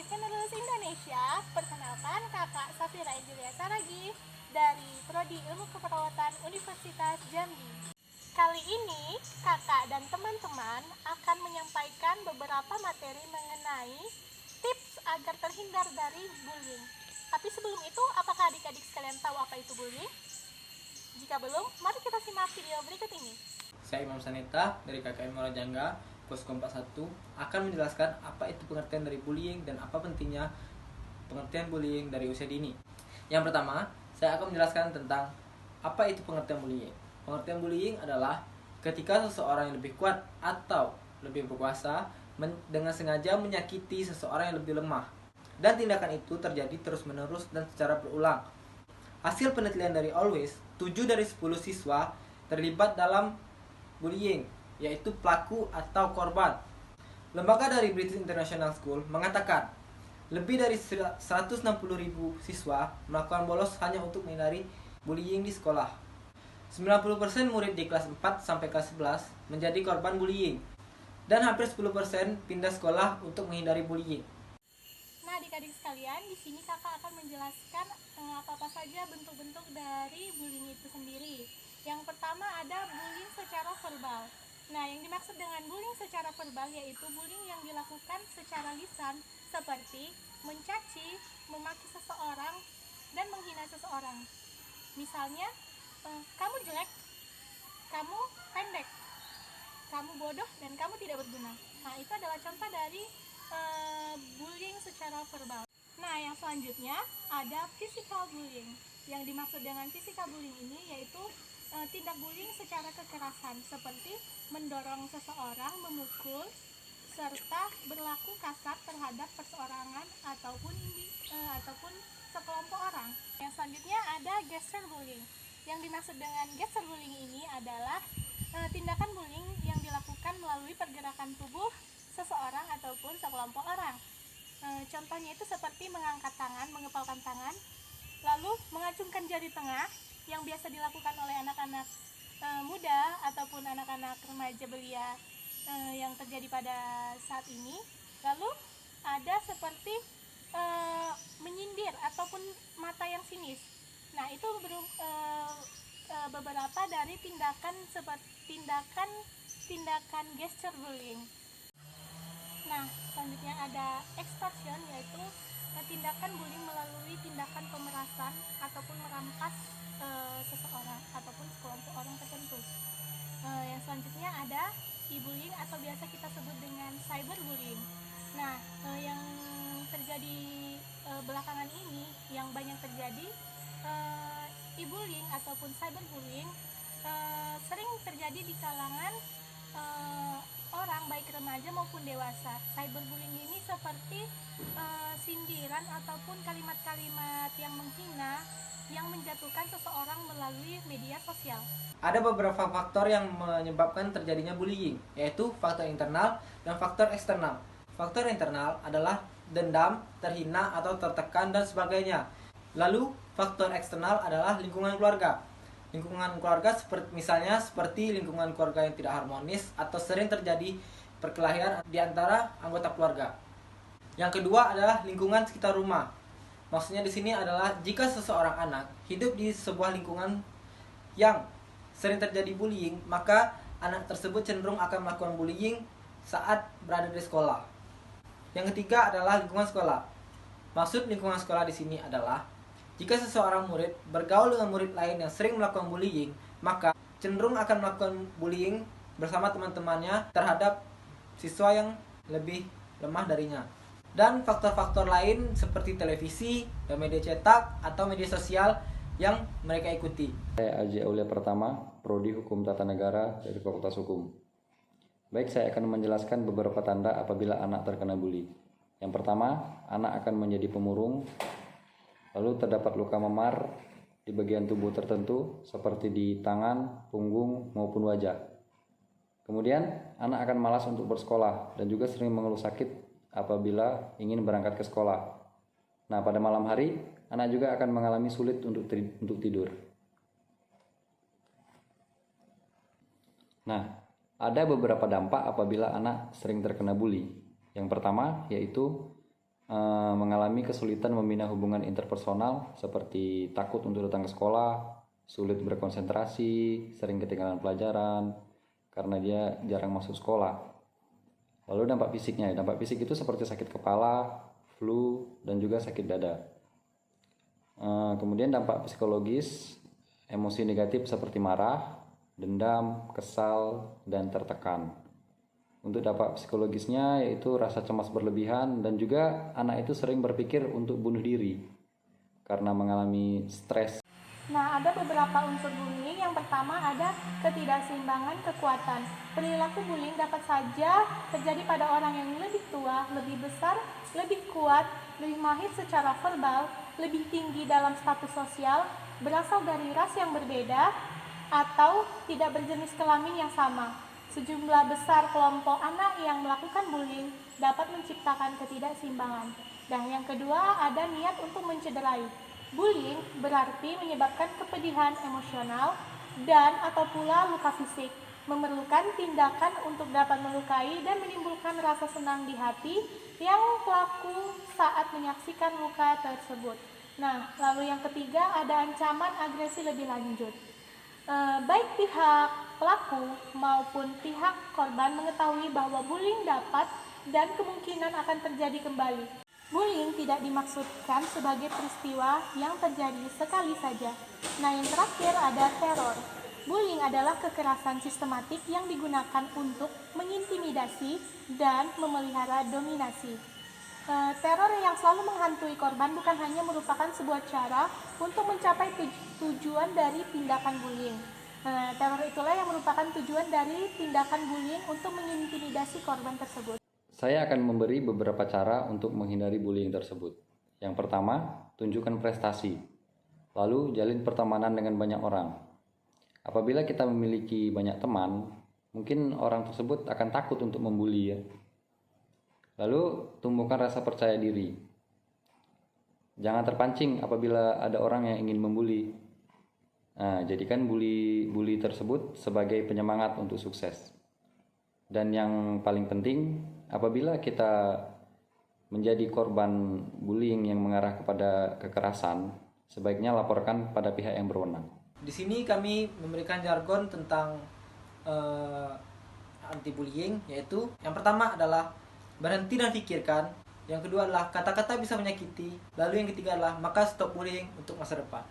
Penerus Indonesia. Perkenalkan kakak Safira Julia Saragi dari Prodi Ilmu Keperawatan Universitas Jambi. Kali ini kakak dan teman-teman akan menyampaikan beberapa materi mengenai tips agar terhindar dari bullying. Tapi sebelum itu, apakah adik-adik sekalian tahu apa itu bullying? Jika belum, mari kita simak video berikut ini. Saya Imam Sanita dari KKN Muara Jangga, Posko 41, akan menjelaskan apa itu pengertian dari bullying dan apa pentingnya pengertian bullying dari usia dini. Yang pertama, saya akan menjelaskan tentang apa itu pengertian bullying. Pengertian bullying adalah ketika seseorang yang lebih kuat atau lebih berkuasa dengan sengaja menyakiti seseorang yang lebih lemah. Dan tindakan itu terjadi terus-menerus dan secara berulang. Hasil penelitian dari Always, 7 dari 10 siswa terlibat dalam bullying, yaitu pelaku atau korban. Lembaga dari British International School mengatakan lebih dari 160.000 siswa melakukan bolos hanya untuk menghindari bullying di sekolah. 90% murid di kelas 4 sampai kelas 11 menjadi korban bullying, dan hampir 10% pindah sekolah untuk menghindari bullying. Nah, adik-adik sekalian, di sini kakak akan menjelaskan apa-apa saja bentuk-bentuk dari bullying itu sendiri. Yang pertama ada bullying secara verbal. Nah, yang dimaksud dengan bullying secara verbal yaitu bullying yang dilakukan secara lisan seperti mencaci, memaki seseorang, dan menghina seseorang. Misalnya, kamu jelek, kamu pendek, kamu bodoh, dan kamu tidak berguna. Nah, itu adalah contoh dari bullying secara verbal. Nah, yang selanjutnya ada physical bullying. Yang dimaksud dengan physical bullying ini yaitu tindak bullying secara kekerasan seperti mendorong seseorang, memukul, serta berlaku kasar terhadap perseorangan ataupun sekelompok orang. Yang selanjutnya ada gesture bullying. Yang dimaksud dengan gesture bullying ini adalah tindakan bullying yang dilakukan melalui pergerakan tubuh seseorang ataupun sekelompok orang. Contohnya itu seperti mengangkat tangan, mengepalkan tangan, lalu mengacungkan jari tengah yang biasa dilakukan oleh anak-anak muda ataupun anak-anak remaja belia yang terjadi pada saat ini. Lalu ada seperti menyindir ataupun mata yang sinis. Nah, itu beberapa dari tindakan gesture bullying. Nah, selanjutnya ada extortion, yaitu tindakan bullying melalui tindakan pemerasan ataupun merampas seseorang ataupun sekelompok orang tertentu. Yang selanjutnya ada e-bullying atau biasa kita sebut dengan cyberbullying. Nah, yang terjadi belakangan ini, yang banyak terjadi e-bullying ataupun cyberbullying sering terjadi di kalangan orang baik remaja maupun dewasa. Cyberbullying ini seperti sindiran ataupun kalimat-kalimat yang menghina yang menjatuhkan seseorang melalui media sosial. Ada beberapa faktor yang menyebabkan terjadinya bullying, yaitu faktor internal dan faktor eksternal. Faktor internal adalah dendam, terhina atau tertekan dan sebagainya. Lalu faktor eksternal adalah lingkungan keluarga. Lingkungan keluarga seperti lingkungan keluarga yang tidak harmonis atau sering terjadi perkelahian di antara anggota keluarga. Yang kedua adalah lingkungan sekitar rumah. Maksudnya di sini adalah jika seseorang anak hidup di sebuah lingkungan yang sering terjadi bullying, maka anak tersebut cenderung akan melakukan bullying saat berada di sekolah. Yang ketiga adalah lingkungan sekolah. Maksud lingkungan sekolah di sini adalah jika seseorang murid bergaul dengan murid lain yang sering melakukan bullying, maka cenderung akan melakukan bullying bersama teman-temannya terhadap siswa yang lebih lemah darinya. Dan faktor-faktor lain seperti televisi dan media cetak atau media sosial yang mereka ikuti. Saya Aji Aulia Pertama, Prodi Hukum Tata Negara dari Fakultas Hukum. Baik, saya akan menjelaskan beberapa tanda apabila anak terkena bully. Yang pertama, anak akan menjadi pemurung, lalu terdapat luka memar di bagian tubuh tertentu seperti di tangan, punggung, maupun wajah. Kemudian, anak akan malas untuk bersekolah dan juga sering mengeluh sakit apabila ingin berangkat ke sekolah. Nah, pada malam hari, anak juga akan mengalami sulit untuk tidur. Nah, ada beberapa dampak apabila anak sering terkena bully. Yang pertama yaitu mengalami kesulitan membina hubungan interpersonal seperti takut untuk datang ke sekolah, sulit berkonsentrasi, sering ketinggalan pelajaran karena dia jarang masuk sekolah. Lalu dampak fisiknya, dampak fisik itu seperti sakit kepala, flu, dan juga sakit dada. Kemudian dampak psikologis, emosi negatif seperti marah, dendam, kesal, dan tertekan. Untuk dampak psikologisnya yaitu rasa cemas berlebihan dan juga anak itu sering berpikir untuk bunuh diri karena mengalami stres. Nah, ada beberapa unsur bullying. Yang pertama ada ketidakseimbangan kekuatan. Perilaku bullying dapat saja terjadi pada orang yang lebih tua, lebih besar, lebih kuat, lebih mahir secara verbal, lebih tinggi dalam status sosial, berasal dari ras yang berbeda, atau tidak berjenis kelamin yang sama. Sejumlah besar kelompok anak yang melakukan bullying dapat menciptakan ketidakseimbangan. Dan yang kedua ada niat untuk mencederai. Bullying berarti menyebabkan kepedihan emosional dan atau pula luka fisik, memerlukan tindakan untuk dapat melukai dan menimbulkan rasa senang di hati yang pelaku saat menyaksikan luka tersebut. Nah, lalu yang ketiga ada ancaman agresi lebih lanjut. Baik pihak pelaku maupun pihak korban mengetahui bahwa bullying dapat dan kemungkinan akan terjadi kembali. Bullying tidak dimaksudkan sebagai peristiwa yang terjadi sekali saja. Nah, yang terakhir ada teror. Bullying adalah kekerasan sistematik yang digunakan untuk mengintimidasi dan memelihara dominasi. Teror yang selalu menghantui korban bukan hanya merupakan sebuah cara untuk mencapai tujuan dari tindakan bullying. Teror itulah yang merupakan tujuan dari tindakan bullying untuk mengintimidasi korban tersebut. Saya akan memberi beberapa cara untuk menghindari bullying tersebut. Yang pertama, tunjukkan prestasi. Lalu, jalin pertemanan dengan banyak orang. Apabila kita memiliki banyak teman, mungkin orang tersebut akan takut untuk membuli ya. Lalu, tumbuhkan rasa percaya diri. Jangan terpancing apabila ada orang yang ingin membuli. Nah, jadikan bully tersebut sebagai penyemangat untuk sukses. Dan yang paling penting, apabila kita menjadi korban bullying yang mengarah kepada kekerasan, sebaiknya laporkan pada pihak yang berwenang. Di sini kami memberikan jargon tentang anti bullying, yaitu yang pertama adalah berhenti dan pikirkan, yang kedua adalah kata-kata bisa menyakiti, lalu yang ketiga adalah maka stop bullying untuk masa depan.